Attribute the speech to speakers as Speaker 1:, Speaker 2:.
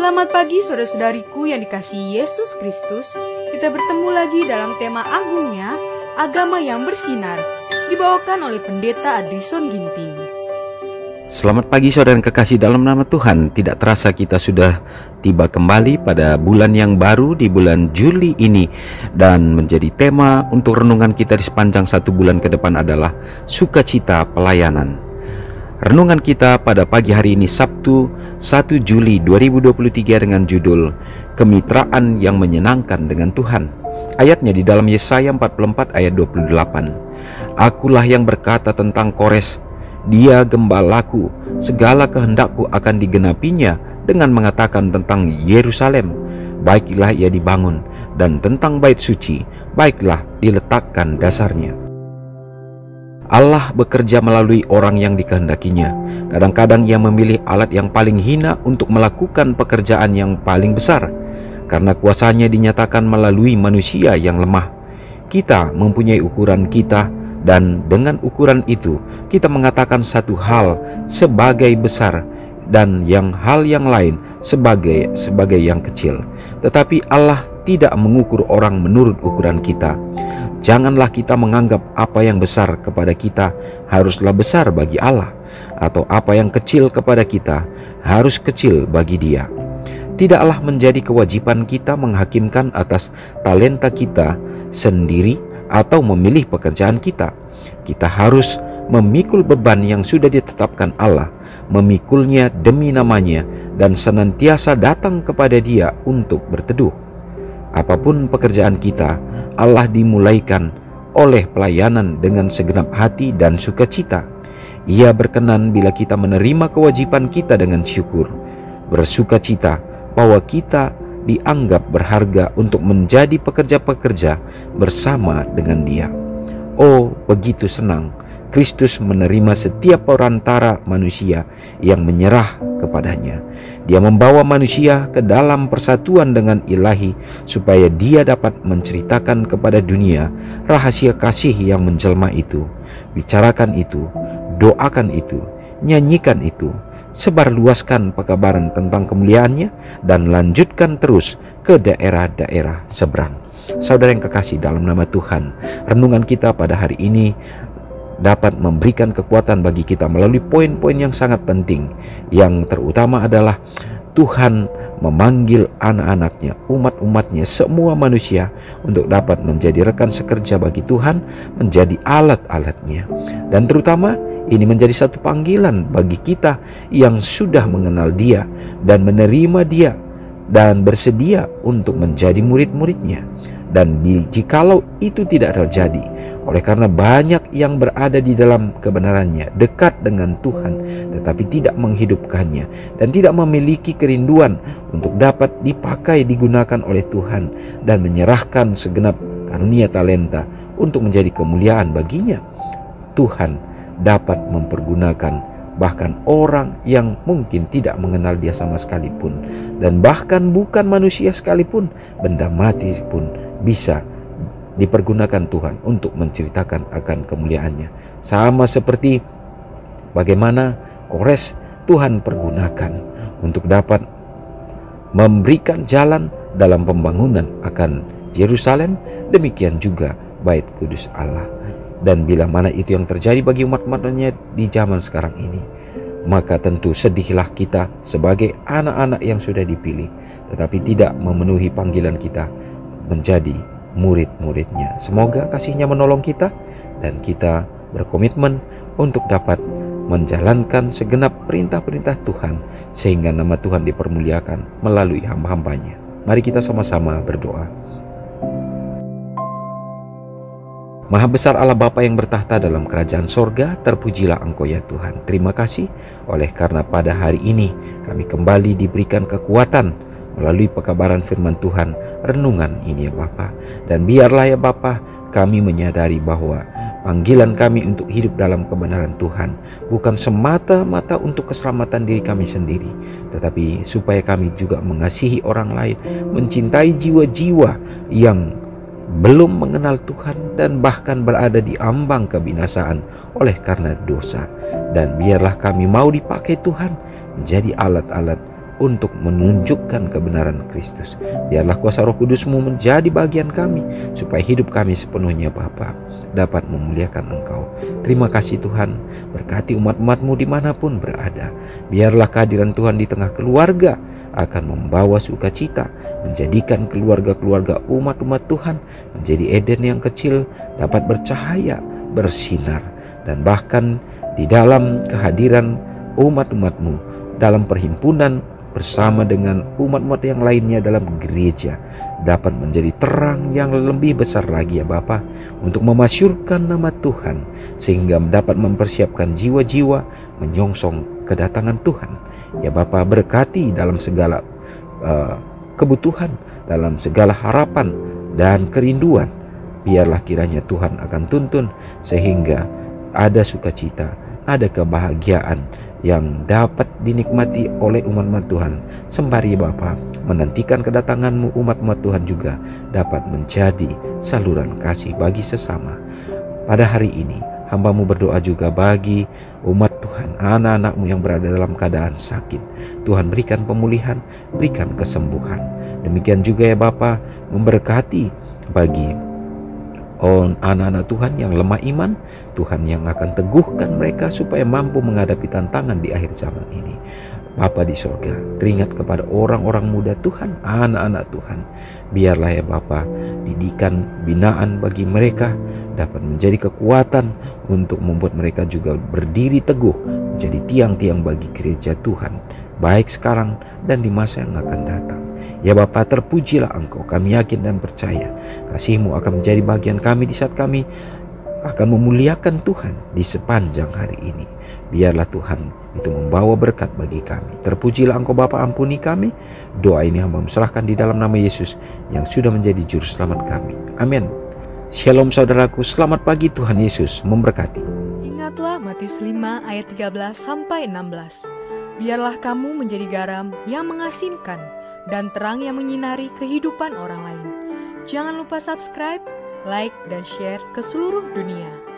Speaker 1: Selamat pagi saudara-saudariku yang dikasihi Yesus Kristus. Kita bertemu lagi dalam tema agungnya, agama yang bersinar, dibawakan oleh Pendeta Adrison Ginting.
Speaker 2: Selamat pagi saudara yang kekasih dalam nama Tuhan. Tidak terasa kita sudah tiba kembali pada bulan yang baru di bulan Juli ini. Dan menjadi tema untuk renungan kita di sepanjang satu bulan ke depan adalah sukacita pelayanan. Renungan kita pada pagi hari ini Sabtu 1 Juli 2023 dengan judul Kemitraan yang Menyenangkan dengan Tuhan. Ayatnya di dalam Yesaya 44 ayat 28. Akulah yang berkata tentang Kores, dia gembalaku, segala kehendakku akan digenapinya, dengan mengatakan tentang Yerusalem, baiklah ia dibangun, dan tentang bait suci, baiklah diletakkan dasarnya. Allah bekerja melalui orang yang dikehendakinya. Kadang-kadang ia memilih alat yang paling hina untuk melakukan pekerjaan yang paling besar, karena kuasanya dinyatakan melalui manusia yang lemah. Kita mempunyai ukuran kita, dan dengan ukuran itu kita mengatakan satu hal sebagai besar dan hal yang lain sebagai yang kecil. Tetapi Allah tidak mengukur orang menurut ukuran kita. Janganlah kita menganggap apa yang besar kepada kita haruslah besar bagi Allah, atau apa yang kecil kepada kita harus kecil bagi Dia. Tidaklah menjadi kewajiban kita menghakimkan atas talenta kita sendiri atau memilih pekerjaan kita. Kita harus memikul beban yang sudah ditetapkan Allah, memikulnya demi namanya, dan senantiasa datang kepada Dia untuk berteduh. Apapun pekerjaan kita, Allah dimulaikan oleh pelayanan dengan segenap hati dan sukacita. Ia berkenan bila kita menerima kewajiban kita dengan syukur, bersukacita bahwa kita dianggap berharga untuk menjadi pekerja-pekerja bersama dengan Dia. Oh, begitu senang Kristus menerima setiap perantara manusia yang menyerah kepadanya. Dia membawa manusia ke dalam persatuan dengan Ilahi supaya Dia dapat menceritakan kepada dunia rahasia kasih yang menjelma itu. Bicarakan itu, doakan itu, nyanyikan itu, sebarluaskan pekabaran tentang kemuliaannya, dan lanjutkan terus ke daerah-daerah seberang. Saudara yang kekasih dalam nama Tuhan, renungan kita pada hari ini dapat memberikan kekuatan bagi kita melalui poin-poin yang sangat penting. Yang terutama adalah Tuhan memanggil anak-anaknya, umat-umatnya, semua manusia untuk dapat menjadi rekan sekerja bagi Tuhan, menjadi alat-alatnya. Dan terutama ini menjadi satu panggilan bagi kita yang sudah mengenal Dia dan menerima Dia dan bersedia untuk menjadi murid-muridnya. Dan jikalau itu tidak terjadi, oleh karena banyak yang berada di dalam kebenarannya, dekat dengan Tuhan, tetapi tidak menghidupkannya dan tidak memiliki kerinduan untuk dapat dipakai, digunakan oleh Tuhan dan menyerahkan segenap karunia talenta untuk menjadi kemuliaan baginya, Tuhan dapat mempergunakan bahkan orang yang mungkin tidak mengenal Dia sama sekalipun, dan bahkan bukan manusia sekalipun, benda mati pun bisa dipergunakan Tuhan untuk menceritakan akan kemuliaannya. Sama seperti bagaimana Kores Tuhan pergunakan untuk dapat memberikan jalan dalam pembangunan akan Yerusalem, demikian juga bait kudus Allah. Dan bila mana itu yang terjadi bagi umat-umatnya di zaman sekarang ini, maka tentu sedihlah kita sebagai anak-anak yang sudah dipilih, tetapi tidak memenuhi panggilan kita menjadi murid-muridnya. Semoga kasih-Nya menolong kita dan kita berkomitmen untuk dapat menjalankan segenap perintah-perintah Tuhan, sehingga nama Tuhan dipermuliakan melalui hamba-hambanya. Mari kita sama-sama berdoa. Maha besar Allah Bapa yang bertahta dalam kerajaan sorga, terpujilah Engkau ya Tuhan. Terima kasih oleh karena pada hari ini kami kembali diberikan kekuatan melalui pekabaran firman Tuhan, renungan ini ya Bapa. Dan biarlah ya Bapa, kami menyadari bahwa panggilan kami untuk hidup dalam kebenaran Tuhan bukan semata-mata untuk keselamatan diri kami sendiri, tetapi supaya kami juga mengasihi orang lain, mencintai jiwa-jiwa yang belum mengenal Tuhan dan bahkan berada di ambang kebinasaan oleh karena dosa. Dan biarlah kami mau dipakai Tuhan menjadi alat-alat untuk menunjukkan kebenaran Kristus. Biarlah kuasa Roh Kudus-Mu menjadi bagian kami, supaya hidup kami sepenuhnya Bapa dapat memuliakan Engkau. Terima kasih Tuhan, berkati umat-umat-Mu dimanapun berada. Biarlah kehadiran Tuhan di tengah keluarga akan membawa sukacita, menjadikan keluarga-keluarga umat-umat Tuhan menjadi Eden yang kecil, dapat bercahaya, bersinar, dan bahkan di dalam kehadiran umat-umat-Mu dalam perhimpunan bersama dengan umat-umat yang lainnya dalam gereja dapat menjadi terang yang lebih besar lagi ya Bapa, untuk memasyurkan nama Tuhan, sehingga dapat mempersiapkan jiwa-jiwa menyongsong kedatangan Tuhan. Ya Bapa, berkati dalam segala kebutuhan, dalam segala harapan dan kerinduan. Biarlah kiranya Tuhan akan tuntun sehingga ada sukacita, ada kebahagiaan yang dapat dinikmati oleh umat-umat Tuhan, sembari Bapa menantikan kedatangan-Mu. Umat-umat Tuhan juga dapat menjadi saluran kasih bagi sesama. Pada hari ini hamba-Mu berdoa juga bagi umat Tuhan, anak-anak-Mu yang berada dalam keadaan sakit. Tuhan berikan pemulihan, berikan kesembuhan. Demikian juga ya Bapa, memberkati bagi anak-anak Tuhan yang lemah iman, Tuhan yang akan teguhkan mereka supaya mampu menghadapi tantangan di akhir zaman ini. Bapa di sorga, teringat kepada orang-orang muda Tuhan, anak-anak Tuhan. Biarlah ya Bapa, didikan, binaan bagi mereka dapat menjadi kekuatan untuk membuat mereka juga berdiri teguh, menjadi tiang-tiang bagi gereja Tuhan, baik sekarang dan di masa yang akan datang. Ya Bapa, terpujilah Engkau, kami yakin dan percaya kasih-Mu akan menjadi bagian kami di saat kami akan memuliakan Tuhan di sepanjang hari ini. Biarlah Tuhan itu membawa berkat bagi kami. Terpujilah Engkau Bapa, ampuni kami. Doa ini hamba serahkan di dalam nama Yesus yang sudah menjadi juru selamat kami. Amin. Shalom saudaraku, selamat pagi, Tuhan Yesus memberkati.
Speaker 1: Ingatlah Matius 5 ayat 13-16. Biarlah kamu menjadi garam yang mengasinkan dan terang yang menyinari kehidupan orang lain. Jangan lupa subscribe, like, dan share ke seluruh dunia.